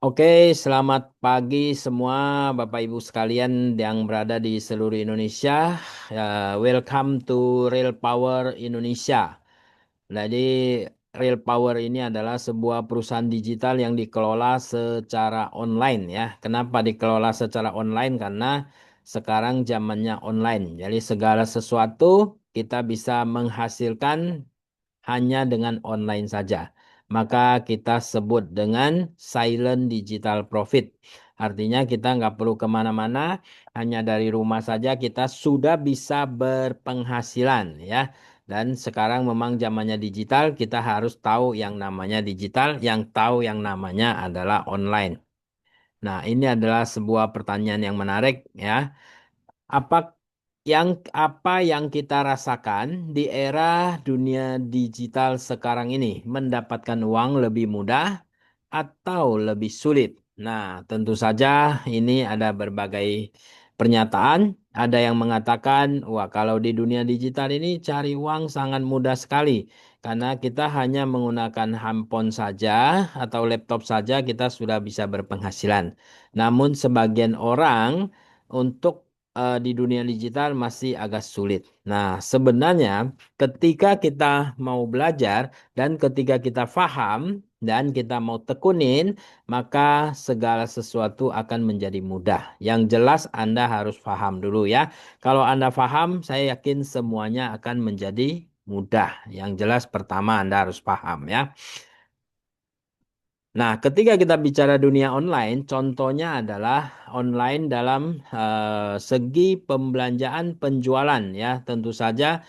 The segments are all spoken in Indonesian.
Oke, selamat pagi semua Bapak Ibu sekalian yang berada di seluruh Indonesia. Welcome to Real Power Indonesia. Jadi Real Power ini adalah sebuah perusahaan digital yang dikelola secara online ya. Kenapa dikelola secara online? Karena sekarang zamannya online. Jadi segala sesuatu kita bisa menghasilkan hanya dengan online saja. Maka kita sebut dengan silent digital profit. Artinya kita nggak perlu kemana-mana, hanya dari rumah saja kita sudah bisa berpenghasilan ya. Dan sekarang memang zamannya digital, kita harus tahu yang namanya digital, yang tahu yang namanya adalah online. Nah, ini adalah sebuah pertanyaan yang menarik ya. Apa apa yang kita rasakan di era dunia digital sekarang ini? Mendapatkan uang lebih mudah atau lebih sulit? Nah, tentu saja ini ada berbagai pernyataan. Ada yang mengatakan, wah kalau di dunia digital ini cari uang sangat mudah sekali. Karena kita hanya menggunakan handphone saja atau laptop saja kita sudah bisa berpenghasilan. Namun sebagian orang untuk di dunia digital masih agak sulit. Nah, sebenarnya ketika kita mau belajar dan ketika kita paham dan kita mau tekunin, maka segala sesuatu akan menjadi mudah. Yang jelas Anda harus paham dulu ya. Kalau Anda paham, saya yakin semuanya akan menjadi mudah. Yang jelas pertama Anda harus paham ya. Nah, ketika kita bicara dunia online, contohnya adalah online dalam segi pembelanjaan penjualan ya. Tentu saja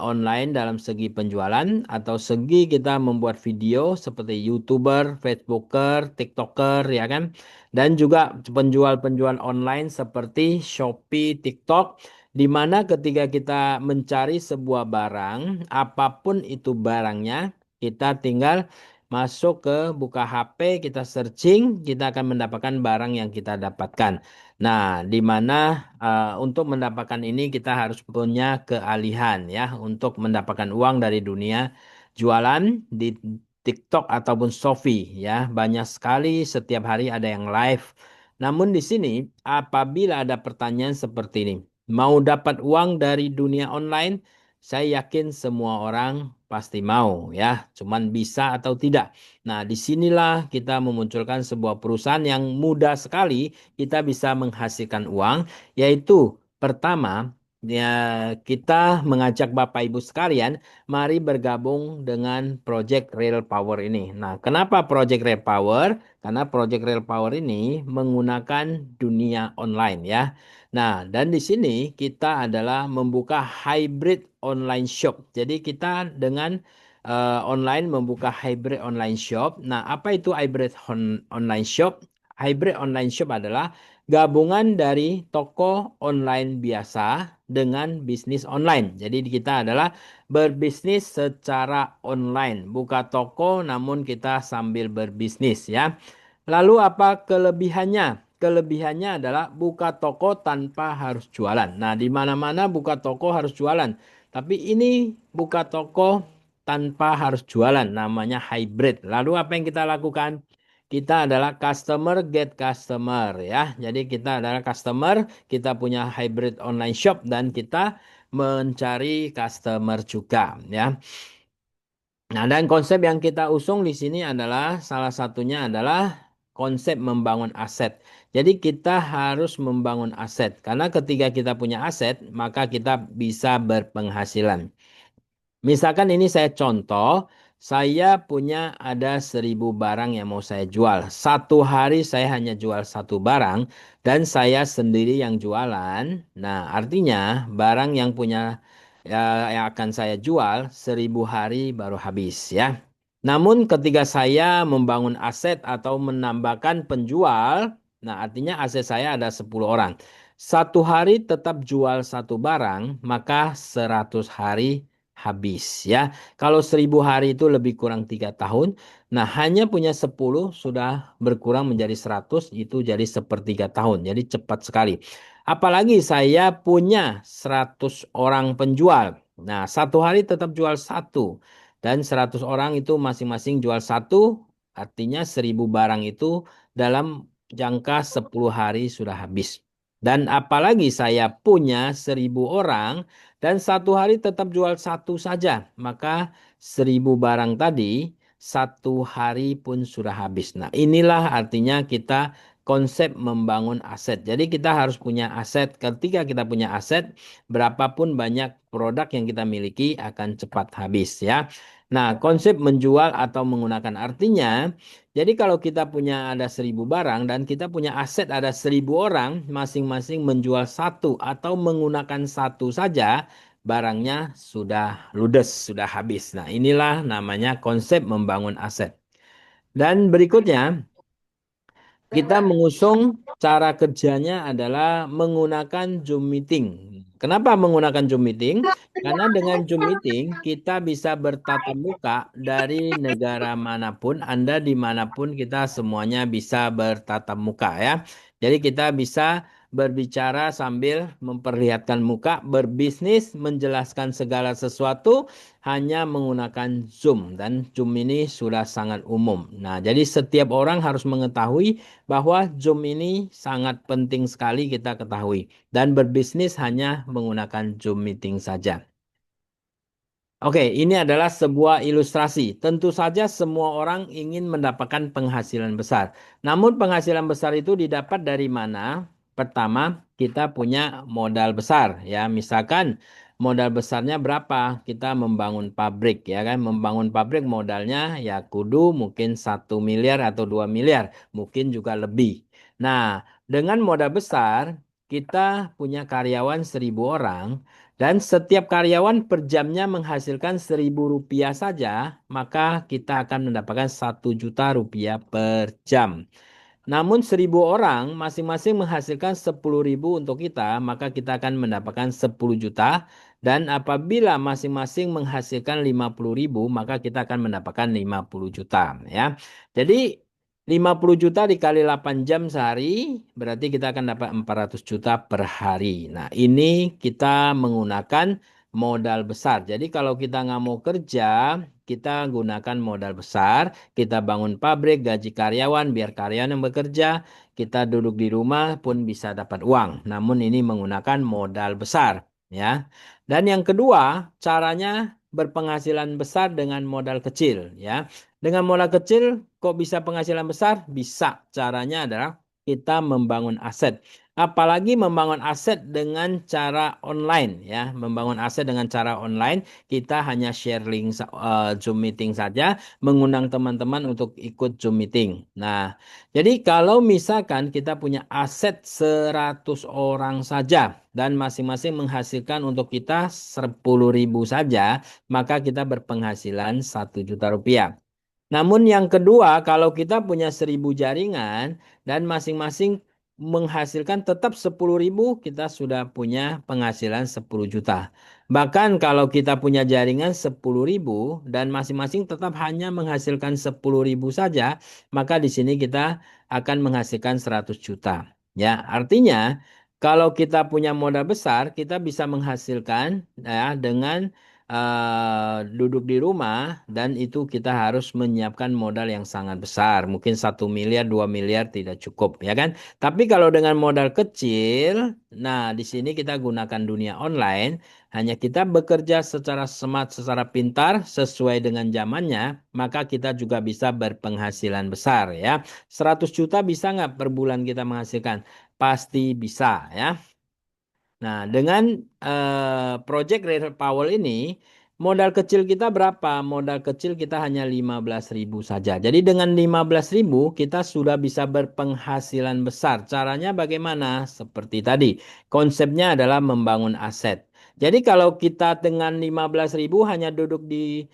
online dalam segi penjualan atau segi kita membuat video seperti YouTuber, Facebooker, TikToker ya kan. Dan juga penjual-penjual online seperti Shopee, TikTok di mana ketika kita mencari sebuah barang, apapun itu barangnya, kita tinggal masuk ke buka HP, kita searching, kita akan mendapatkan barang yang kita dapatkan. Nah, di mana untuk mendapatkan ini kita harus punya keahlian ya untuk mendapatkan uang dari dunia jualan di TikTok ataupun Shopee ya. Banyak sekali setiap hari ada yang live. Namun di sini apabila ada pertanyaan seperti ini, mau dapat uang dari dunia online? Saya yakin semua orang pasti mau ya, cuman bisa atau tidak. Nah, disinilah kita memunculkan sebuah perusahaan yang mudah sekali kita bisa menghasilkan uang, yaitu pertama, ya kita mengajak Bapak Ibu sekalian, mari bergabung dengan Project Real Power ini. Nah, kenapa Project Real Power? Karena Project Real Power ini menggunakan dunia online ya. Nah, dan di sini kita adalah membuka hybrid online shop. Jadi kita dengan online membuka hybrid online shop. Nah, apa itu hybrid online shop? Hybrid online shop adalah gabungan dari toko online biasa dengan bisnis online. Jadi kita adalah berbisnis secara online, buka toko namun kita sambil berbisnis ya. Lalu apa kelebihannya? Kelebihannya adalah buka toko tanpa harus jualan. Nah, di mana-mana buka toko harus jualan. Tapi ini buka toko tanpa harus jualan, namanya hybrid. Lalu apa yang kita lakukan? Kita adalah customer get customer ya. Jadi kita adalah customer, kita punya hybrid online shop dan kita mencari customer juga ya. Nah, dan konsep yang kita usung di sini adalah salah satunya adalah konsep membangun aset. Jadi kita harus membangun aset karena ketika kita punya aset, maka kita bisa berpenghasilan. Misalkan ini saya contoh, saya punya ada 1.000 barang yang mau saya jual. Satu hari saya hanya jual satu barang dan saya sendiri yang jualan. Nah, artinya barang yang punya ya, yang akan saya jual 1.000 hari baru habis ya. Namun ketika saya membangun aset atau menambahkan penjual, nah artinya aset saya ada 10 orang. Satu hari tetap jual satu barang, maka 100 hari habis ya. Kalau 1.000 hari itu lebih kurang 3 tahun. Nah, hanya punya 10 sudah berkurang menjadi 100 itu jadi sepertiga tahun. Jadi cepat sekali. Apalagi saya punya 100 orang penjual. Nah, satu hari tetap jual satu. Dan 100 orang itu masing-masing jual satu. Artinya 1.000 barang itu dalam jangka 10 hari sudah habis. Dan apalagi saya punya 1.000 orang dan satu hari tetap jual satu saja. Maka 1.000 barang tadi satu hari pun sudah habis. Nah, inilah artinya kita konsep membangun aset. Jadi kita harus punya aset. Ketika kita punya aset, berapapun banyak produk yang kita miliki akan cepat habis ya. Nah, konsep menjual atau menggunakan artinya, jadi kalau kita punya ada 1.000 barang dan kita punya aset ada 1.000 orang, masing-masing menjual satu atau menggunakan satu saja, barangnya sudah ludes, sudah habis. Nah, inilah namanya konsep membangun aset. Dan berikutnya, kita mengusung cara kerjanya adalah menggunakan Zoom meeting. Kenapa menggunakan Zoom meeting? Karena dengan Zoom meeting kita bisa bertatap muka dari negara manapun, Anda dimanapun kita semuanya bisa bertatap muka ya. Jadi kita bisa berbicara sambil memperlihatkan muka, berbisnis, menjelaskan segala sesuatu hanya menggunakan Zoom dan Zoom ini sudah sangat umum. Nah, jadi setiap orang harus mengetahui bahwa Zoom ini sangat penting sekali kita ketahui dan berbisnis hanya menggunakan Zoom meeting saja. Oke, ini adalah sebuah ilustrasi. Tentu saja semua orang ingin mendapatkan penghasilan besar. Namun penghasilan besar itu didapat dari mana? Pertama, kita punya modal besar ya. Misalkan modal besarnya berapa? Kita membangun pabrik ya kan. Membangun pabrik modalnya ya kudu mungkin 1 miliar atau 2 miliar. Mungkin juga lebih. Nah, dengan modal besar, kita punya karyawan 1.000 orang. Dan setiap karyawan per jamnya menghasilkan 1.000 rupiah saja, maka kita akan mendapatkan 1 juta rupiah per jam. Namun 1.000 orang masing-masing menghasilkan 10.000 untuk kita, maka kita akan mendapatkan 10 juta. Dan apabila masing-masing menghasilkan 50.000, maka kita akan mendapatkan 50 juta. Ya. Jadi 50 juta dikali 8 jam sehari, berarti kita akan dapat 400 juta per hari. Nah, ini kita menggunakan modal besar. Jadi kalau kita nggak mau kerja, kita gunakan modal besar. Kita bangun pabrik, gaji karyawan, biar karyawan yang bekerja. Kita duduk di rumah pun bisa dapat uang. Namun ini menggunakan modal besar, ya. Dan yang kedua, caranya berpenghasilan besar dengan modal kecil, ya. Dengan modal kecil, kok bisa penghasilan besar? Bisa. Caranya adalah kita membangun aset. Apalagi membangun aset dengan cara online, ya. Membangun aset dengan cara online, kita hanya share link Zoom meeting saja, mengundang teman-teman untuk ikut Zoom meeting. Nah, jadi kalau misalkan kita punya aset 100 orang saja dan masing-masing menghasilkan untuk kita 10.000 saja, maka kita berpenghasilan 1 juta rupiah. Namun yang kedua, kalau kita punya 1.000 jaringan dan masing-masing menghasilkan tetap 10.000, kita sudah punya penghasilan 10 juta. Bahkan kalau kita punya jaringan 10.000 dan masing-masing tetap hanya menghasilkan 10.000 saja, maka di sini kita akan menghasilkan 100 juta. Ya, artinya kalau kita punya modal besar, kita bisa menghasilkan ya dengan duduk di rumah dan itu kita harus menyiapkan modal yang sangat besar. Mungkin 1 miliar, 2 miliar tidak cukup, ya kan? Tapi kalau dengan modal kecil, nah di sini kita gunakan dunia online, hanya kita bekerja secara smart, secara pintar, sesuai dengan zamannya, maka kita juga bisa berpenghasilan besar ya. 100 juta bisa nggak per bulan kita menghasilkan? Pasti bisa ya. Nah, dengan Project Rare Powell ini, modal kecil kita berapa? Modal kecil kita hanya 15.000 saja. Jadi dengan 15.000 kita sudah bisa berpenghasilan besar. Caranya bagaimana? Seperti tadi, konsepnya adalah membangun aset. Jadi kalau kita dengan 15.000 hanya duduk di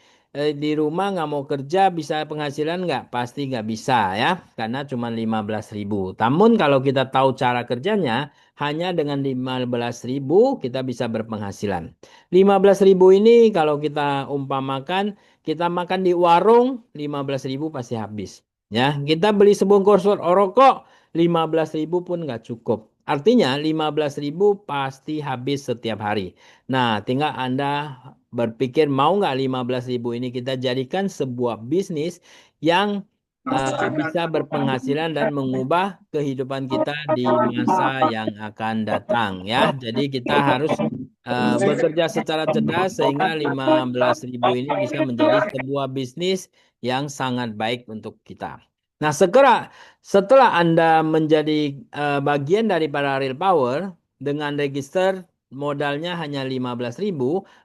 rumah nggak mau kerja bisa penghasilan nggak? Pasti nggak bisa ya, karena cuma 15.000. Namun kalau kita tahu cara kerjanya, hanya dengan 15.000 kita bisa berpenghasilan. 15.000 ini kalau kita umpamakan, kita makan di warung 15.000 pasti habis. Ya, kita beli sebungkus rokok 15.000 pun nggak cukup. Artinya 15.000 pasti habis setiap hari. Nah, tinggal Anda berpikir mau nggak 15.000 ini kita jadikan sebuah bisnis yang bisa berpenghasilan dan mengubah kehidupan kita di masa yang akan datang ya. Jadi kita harus bekerja secara cerdas sehingga 15.000 ini bisa menjadi sebuah bisnis yang sangat baik untuk kita. Nah, setelah Anda menjadi bagian daripada Real Power dengan register modalnya hanya 15.000,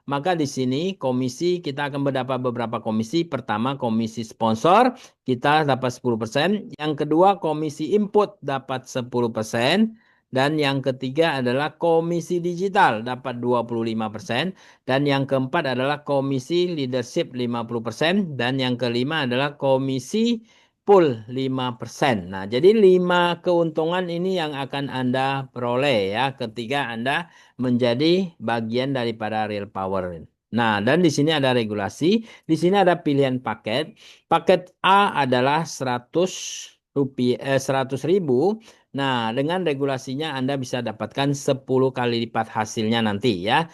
maka di sini kita akan mendapat beberapa komisi. Pertama, komisi sponsor kita dapat 10%, yang kedua komisi input dapat 10%, dan yang ketiga adalah komisi digital dapat 25%, dan yang keempat adalah komisi leadership 50%, dan yang kelima adalah komisi pool 5%. Nah, jadi 5 keuntungan ini yang akan Anda peroleh ya ketika Anda menjadi bagian daripada Real Power. Nah, dan di sini ada regulasi, di sini ada pilihan paket. Paket A adalah 100 rupiah, 100.000. Nah, dengan regulasinya Anda bisa dapatkan 10 kali lipat hasilnya nanti ya.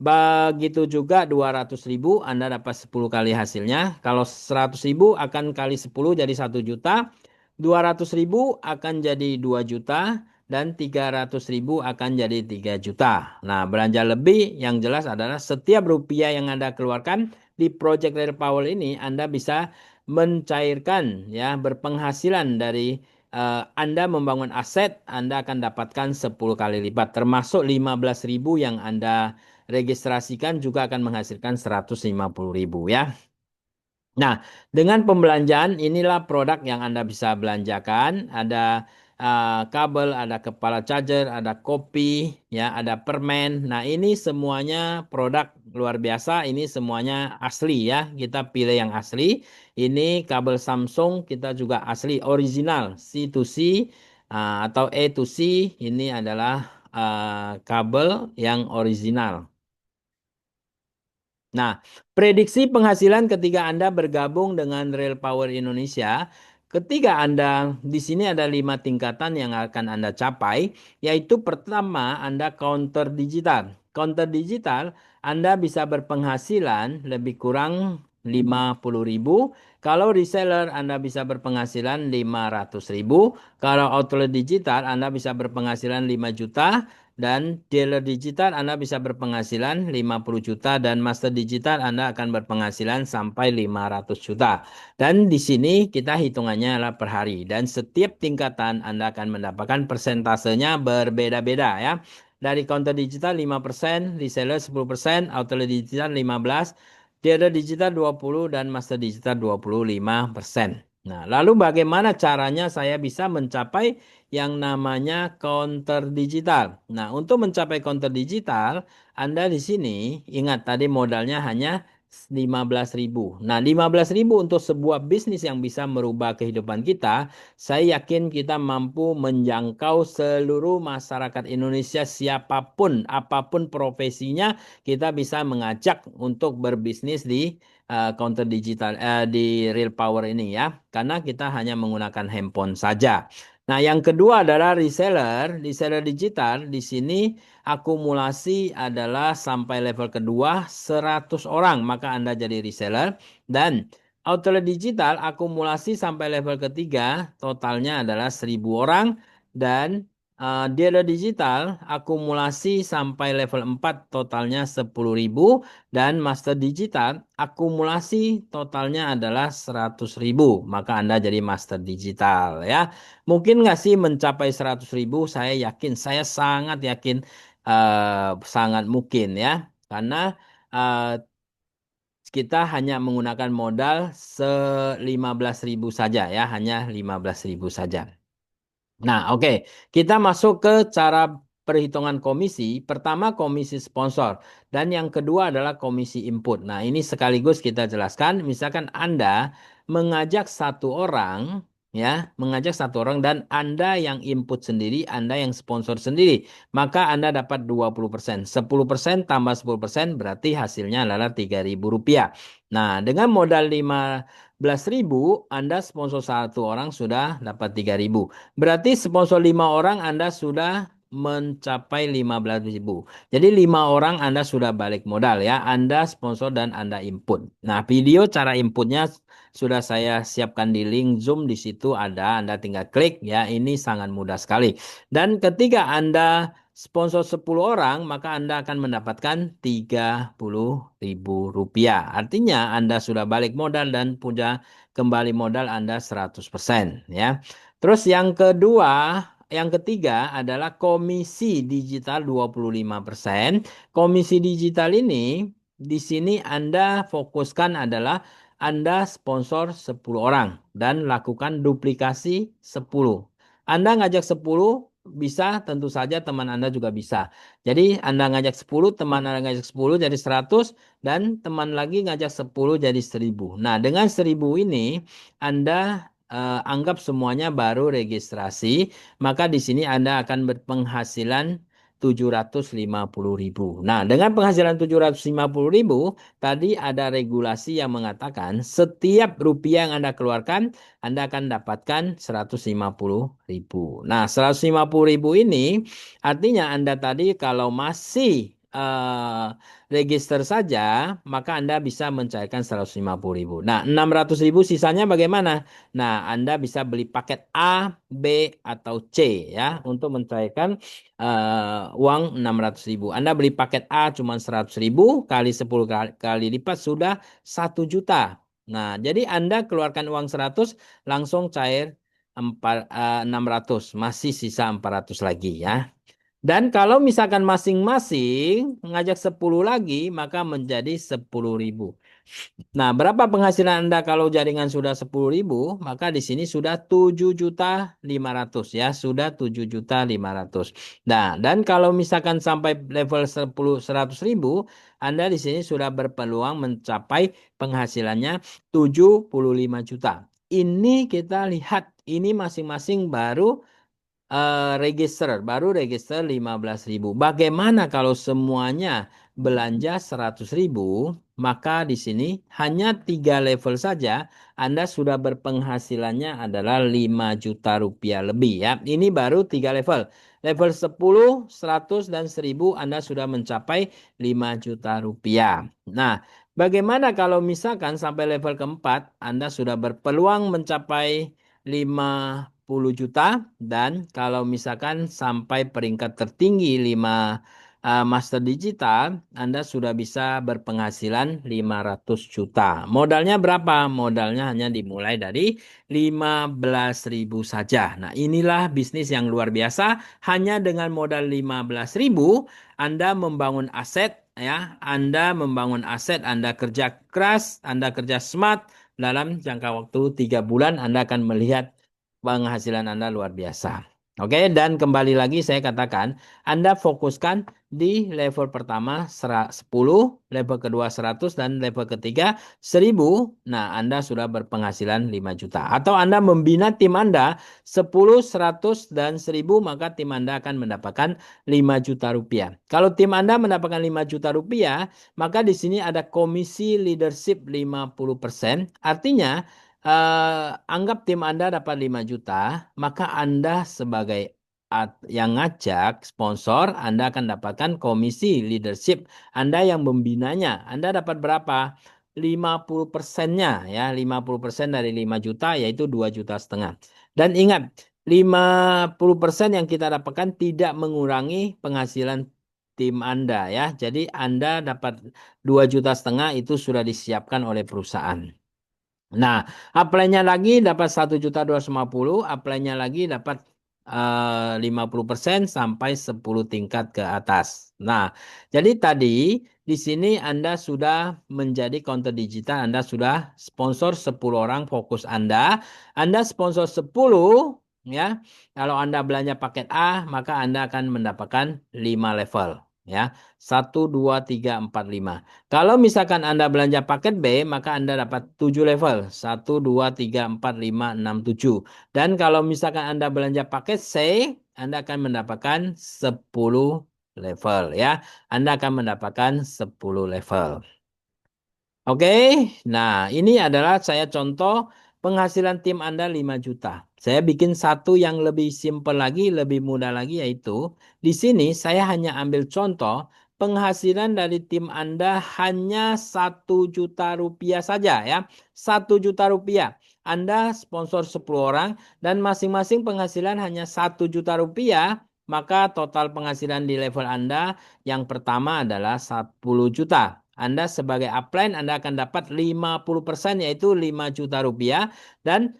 Begitu juga 200.000 Anda dapat 10 kali hasilnya. Kalau 100.000 akan kali 10 jadi 1 juta. 200.000 akan jadi 2 juta. Dan 300.000 akan jadi 3 juta. Nah, belanja lebih yang jelas adalah setiap rupiah yang Anda keluarkan di Project Real Power ini Anda bisa mencairkan ya berpenghasilan dari Anda membangun aset, Anda akan dapatkan 10 kali lipat termasuk 15.000 yang Anda registrasikan juga akan menghasilkan 150.000 ya. Nah, dengan pembelanjaan inilah produk yang Anda bisa belanjakan. Ada kabel, ada kepala charger, ada kopi, ya, ada permen. Nah, ini semuanya produk luar biasa. Ini semuanya asli ya. Kita pilih yang asli. Ini kabel Samsung kita juga asli, original, C to C atau A to C. Ini adalah kabel yang original. Nah, prediksi penghasilan ketika Anda bergabung dengan Real Power Indonesia, ketika Anda di sini ada 5 tingkatan yang akan Anda capai, yaitu pertama Anda counter digital. Counter digital Anda bisa berpenghasilan lebih kurang 50.000. Kalau reseller Anda bisa berpenghasilan 500.000. Kalau outlet digital Anda bisa berpenghasilan 5 juta. Dan dealer digital Anda bisa berpenghasilan 50 juta dan master digital Anda akan berpenghasilan sampai 500 juta. Dan di sini kita hitungannya adalah per hari. Dan setiap tingkatan Anda akan mendapatkan persentasenya berbeda-beda ya. Dari counter digital 5%, reseller 10%, outlet digital 15%, dealer digital 20%, dan master digital 25%. Nah, lalu bagaimana caranya saya bisa mencapai yang namanya counter digital? Nah, untuk mencapai counter digital, Anda di sini ingat tadi modalnya hanya 15.000. Nah, 15.000 untuk sebuah bisnis yang bisa merubah kehidupan kita, saya yakin kita mampu menjangkau seluruh masyarakat Indonesia siapapun, apapun profesinya, kita bisa mengajak untuk berbisnis di counter digital di Real Power ini ya, karena kita hanya menggunakan handphone saja. Nah, yang kedua adalah reseller, reseller digital. Di sini akumulasi adalah sampai level kedua 100 orang, maka Anda jadi reseller. Dan outlet digital akumulasi sampai level ketiga, totalnya adalah 1.000 orang. Dan dealer digital akumulasi sampai level 4 totalnya 10.000 dan master digital akumulasi totalnya adalah 100.000 maka Anda jadi master digital ya. Mungkin nggak sih mencapai 100.000? Saya yakin, saya sangat yakin sangat mungkin ya karena uh, kita hanya menggunakan modal 15.000 saja ya, hanya 15.000 saja. Nah, oke. Kita masuk ke cara perhitungan komisi. Pertama, komisi sponsor. Dan yang kedua adalah komisi input. Nah, ini sekaligus kita jelaskan. Misalkan Anda mengajak satu orang, ya, mengajak satu orang dan Anda yang input sendiri, Anda yang sponsor sendiri. Maka Anda dapat 20%. 10% tambah 10% berarti hasilnya adalah Rp3.000. Nah, dengan modal 15.000, Anda sponsor satu orang sudah dapat 3.000. Berarti sponsor 5 orang Anda sudah mencapai 15.000. Jadi 5 orang Anda sudah balik modal ya. Anda sponsor dan Anda input. Nah, video cara inputnya sudah saya siapkan di link Zoom, di situ ada. Anda tinggal klik ya. Ini sangat mudah sekali. Dan ketika Anda sponsor 10 orang, maka Anda akan mendapatkan 30.000 rupiah. Artinya Anda sudah balik modal dan punya kembali modal Anda 100% ya. Terus yang ketiga adalah komisi digital 25%. Komisi digital ini di sini Anda fokuskan adalah Anda sponsor 10 orang dan lakukan duplikasi 10. Anda ngajak 10 bisa, tentu saja teman Anda juga bisa. Jadi Anda ngajak 10, teman Anda ngajak 10 jadi 100, dan teman lagi ngajak 10 jadi 1.000. Nah, dengan 1.000 ini Anda anggap semuanya baru registrasi, maka di sini Anda akan berpenghasilan 750.000. Nah, dengan penghasilan 750.000, tadi ada regulasi yang mengatakan setiap rupiah yang Anda keluarkan, Anda akan dapatkan 150.000. Nah, 150.000 ini artinya Anda tadi kalau masih register saja, maka Anda bisa mencairkan 150.000. Nah, 600.000 sisanya bagaimana? Nah, Anda bisa beli paket A, B, atau C ya untuk mencairkan uang 600.000. Anda beli paket A cuma 100.000, kali 10 kali lipat sudah 1 juta. Nah, jadi Anda keluarkan uang 100, langsung cair 600, masih sisa 400 lagi ya. Dan kalau misalkan masing-masing ngajak 10 lagi, maka menjadi 10.000. Nah, berapa penghasilan Anda kalau jaringan sudah 10.000? Maka di sini sudah 7.500.000 ya, sudah 7.500.000. Nah, dan kalau misalkan sampai level 100.000, Anda di sini sudah berpeluang mencapai penghasilannya 75 juta. Ini kita lihat, ini masing-masing baru register 15.000. Bagaimana kalau semuanya belanja 100.000? Maka di sini hanya 3 level saja Anda sudah berpenghasilannya adalah 5 juta rupiah lebih ya. Ini baru 3 level. Level 10, 100, dan 1.000 Anda sudah mencapai 5 juta rupiah. Nah, bagaimana kalau misalkan sampai level keempat Anda sudah berpeluang mencapai 50 juta, dan kalau misalkan sampai peringkat tertinggi 5 master digital, Anda sudah bisa berpenghasilan 500 juta. Modalnya berapa? Modalnya hanya dimulai dari 15.000 saja. Nah, inilah bisnis yang luar biasa. Hanya dengan modal 15.000, Anda membangun aset ya. Anda membangun aset, Anda kerja keras, Anda kerja smart. Dalam jangka waktu 3 bulan, Anda akan melihat penghasilan Anda luar biasa. Oke, dan kembali lagi saya katakan, Anda fokuskan di level pertama 10, level kedua 100, dan level ketiga 1.000. Nah, Anda sudah berpenghasilan 5 juta. Atau Anda membina tim Anda 10, 100, dan 1.000, maka tim Anda akan mendapatkan 5 juta rupiah. Kalau tim Anda mendapatkan 5 juta rupiah, maka di sini ada komisi leadership 50%. Artinya, anggap tim Anda dapat 5 juta, maka Anda sebagai yang ngajak sponsor, Anda akan dapatkan komisi leadership. Anda yang membinanya, Anda dapat berapa? 50%-nya ya, 50% dari 5 juta yaitu 2,5 juta. Dan ingat, 50% yang kita dapatkan tidak mengurangi penghasilan tim Anda ya. Jadi Anda dapat 2,5 juta itu sudah disiapkan oleh perusahaan. Nah, apply-nya lagi dapat 1.250.000, apply-nya lagi dapat 50% sampai 10 tingkat ke atas. Nah, jadi tadi di sini Anda sudah menjadi konten digital, Anda sudah sponsor 10 orang fokus Anda sponsor 10 ya. Kalau Anda belanja paket A, maka Anda akan mendapatkan 5 level ya. 1, 2, 3, 4, 5. Kalau misalkan Anda belanja paket B, maka Anda dapat 7 level. 1, 2, 3, 4, 5, 6, 7. Dan kalau misalkan Anda belanja paket C, Anda akan mendapatkan 10 level ya. Anda akan mendapatkan 10 level. Oke, nah ini adalah saya contoh penghasilan tim Anda 5 juta. Saya bikin satu yang lebih simpel lagi, lebih mudah lagi, yaitu di sini saya hanya ambil contoh penghasilan dari tim Anda hanya 1 juta rupiah saja ya. 1 juta rupiah. Anda sponsor 10 orang dan masing-masing penghasilan hanya 1 juta rupiah, maka total penghasilan di level Anda yang pertama adalah 10 juta. Anda sebagai upline Anda akan dapat 50% yaitu 5 juta rupiah. Dan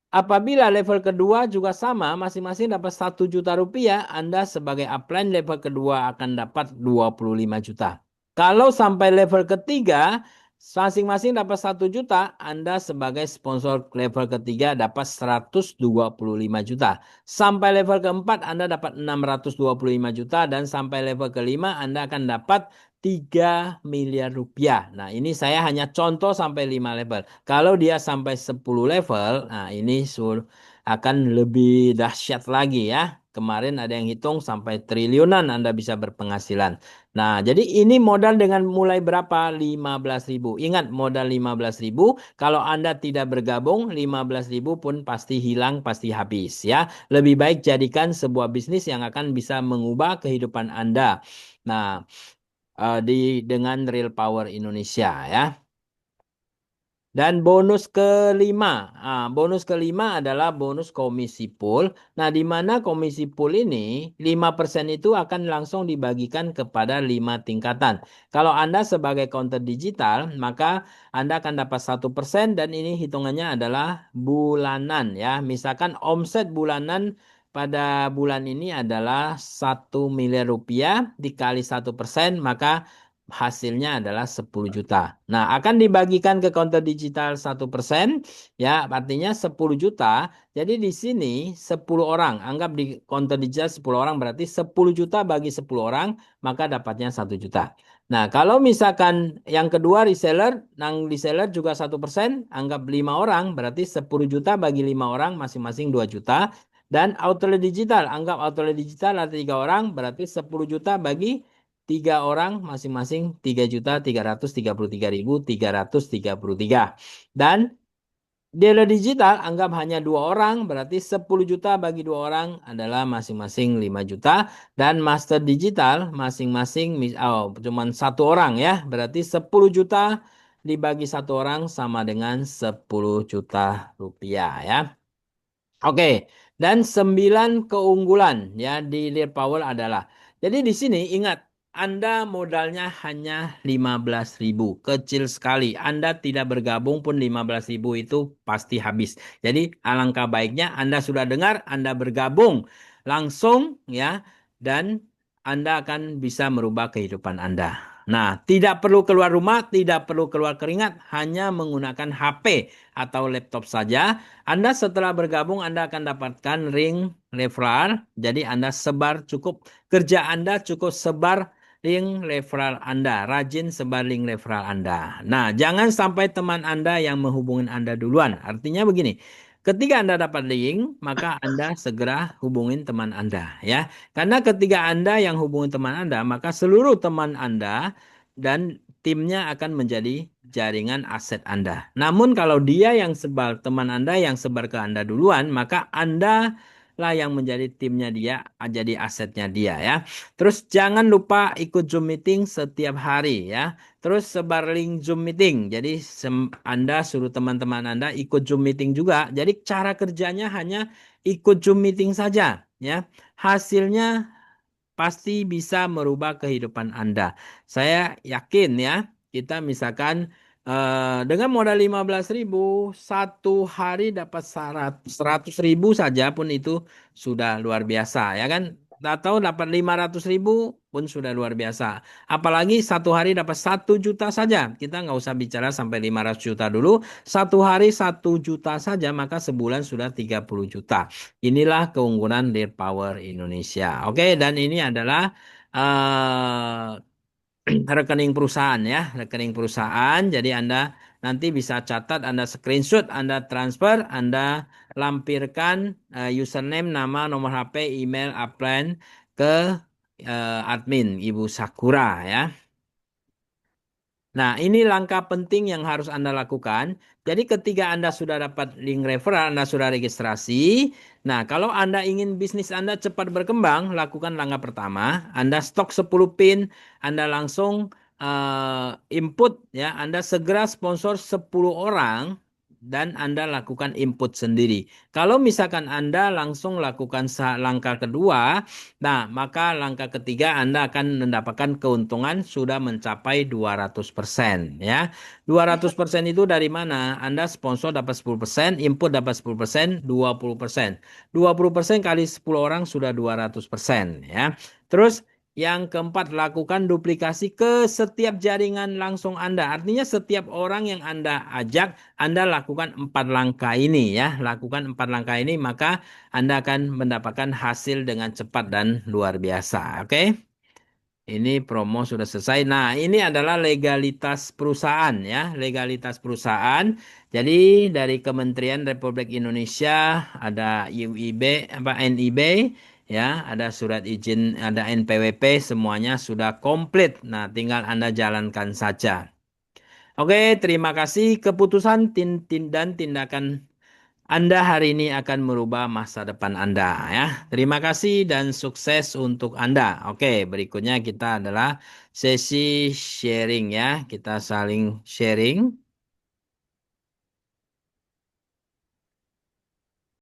apabila level kedua juga sama, masing-masing dapat 1 juta rupiah, Anda sebagai upline level kedua akan dapat 25 juta. Kalau sampai level ketiga, masing-masing dapat 1 juta, Anda sebagai sponsor level ketiga dapat 125 juta. Sampai level keempat, Anda dapat 625 juta. Dan sampai level kelima, Anda akan dapat 3 miliar rupiah. Nah, ini saya hanya contoh sampai 5 level. Kalau dia sampai 10 level, nah ini akan lebih dahsyat lagi ya. Kemarin ada yang hitung sampai triliunan Anda bisa berpenghasilan. Nah, jadi ini modal dengan mulai berapa? 15.000. Ingat, modal 15.000. Kalau Anda tidak bergabung, 15.000 pun pasti hilang, pasti habis ya. Lebih baik jadikan sebuah bisnis yang akan bisa mengubah kehidupan Anda. Nah, dengan Real Power Indonesia ya. Dan bonus kelima adalah bonus komisi pool. Nah, di mana komisi pool ini 5% itu akan langsung dibagikan kepada 5 tingkatan. Kalau Anda sebagai counter digital, maka Anda akan dapat 1% dan ini hitungannya adalah bulanan ya. Misalkan omset bulanan pada bulan ini adalah 1 miliar rupiah dikali 1%, maka hasilnya adalah 10 juta. Nah, akan dibagikan ke counter digital 1%, ya, artinya 10 juta. Jadi di sini 10 orang, anggap di counter digital 10 orang berarti 10 juta bagi 10 orang, maka dapatnya 1 juta. Nah, kalau misalkan yang kedua reseller, reseller juga 1%, anggap 5 orang, berarti 10 juta bagi 5 orang, masing-masing 2 juta. Dan outlet digital, anggap outlet digital ada 3 orang, berarti 10 juta bagi 3 orang masing-masing 3.333.333. Dan dealer digital anggap hanya 2 orang, berarti 10 juta bagi 2 orang adalah masing-masing 5 juta. Dan master digital masing-masing cuman 1 orang ya, berarti 10 juta dibagi 1 orang sama dengan 10 juta rupiah ya. Oke, dan 9 keunggulan ya di Lear Power adalah. Jadi di sini ingat, Anda modalnya hanya 15.000, kecil sekali. Anda tidak bergabung pun 15.000 itu pasti habis. Jadi alangkah baiknya Anda sudah dengar, Anda bergabung langsung ya, dan Anda akan bisa merubah kehidupan Anda. Nah, tidak perlu keluar rumah, tidak perlu keluar keringat, hanya menggunakan HP atau laptop saja. Anda setelah bergabung, Anda akan dapatkan ring referral. Jadi Anda kerja Anda cukup sebar link referral Anda. Rajin sebar link referral Anda. Nah, jangan sampai teman Anda yang menghubungi Anda duluan. Artinya begini, ketika Anda dapat link, maka Anda segera hubungin teman Anda ya. Karena ketika Anda yang hubungi teman Anda, maka seluruh teman Anda dan timnya akan menjadi jaringan aset Anda. Namun kalau dia yang sebar, teman Anda yang sebar ke Anda duluan, maka Anda lah yang menjadi timnya dia, jadi asetnya dia ya. Terus jangan lupa ikut Zoom meeting setiap hari ya. Terus sebar link Zoom meeting. Jadi Anda suruh teman-teman Anda ikut Zoom meeting juga. Jadi cara kerjanya hanya ikut Zoom meeting saja ya. Hasilnya pasti bisa merubah kehidupan Anda. Saya yakin ya, kita misalkan dengan modal 15.000, 1 hari dapat 100.000 saja pun itu sudah luar biasa ya kan? Atau dapat 500.000 pun sudah luar biasa. Apalagi 1 hari dapat 1 juta saja. Kita nggak usah bicara sampai 500 juta dulu. 1 hari 1 juta saja, maka sebulan sudah 30 juta. Inilah keunggulan Lear Power Indonesia. Oke, dan ini adalah rekening perusahaan ya, rekening perusahaan. Jadi Anda nanti bisa catat, Anda screenshot, Anda transfer, Anda lampirkan username, nama, nomor HP, email, upline ke, admin Ibu Sakura ya. Nah, ini langkah penting yang harus Anda lakukan. Jadi ketika Anda sudah dapat link referral, Anda sudah registrasi. Nah, kalau Anda ingin bisnis Anda cepat berkembang, lakukan langkah pertama. Anda stok 10 pin, Anda langsung input ya. Anda segera sponsor 10 orang dan Anda lakukan input sendiri. Kalau misalkan Anda langsung lakukan langkah kedua, nah, maka langkah ketiga Anda akan mendapatkan keuntungan sudah mencapai 200% ya. 200% itu dari mana? Anda sponsor dapat 10%, input dapat 10%, 20%. 20% kali 10 orang sudah 200% ya. Terus yang keempat, lakukan duplikasi ke setiap jaringan langsung Anda. Artinya setiap orang yang Anda ajak, Anda lakukan 4 langkah ini ya. Lakukan 4 langkah ini, maka Anda akan mendapatkan hasil dengan cepat dan luar biasa. Oke? Ini promo sudah selesai. Nah, ini adalah legalitas perusahaan ya, legalitas perusahaan. Jadi dari Kementerian Republik Indonesia ada UIB apa NIB ya, ada surat izin, ada NPWP, semuanya sudah komplit. Nah, tinggal Anda jalankan saja. Oke, terima kasih. Keputusan dan tindakan Anda hari ini akan merubah masa depan Anda ya. Terima kasih dan sukses untuk Anda. Oke, berikutnya kita adalah sesi sharing ya. Kita saling sharing.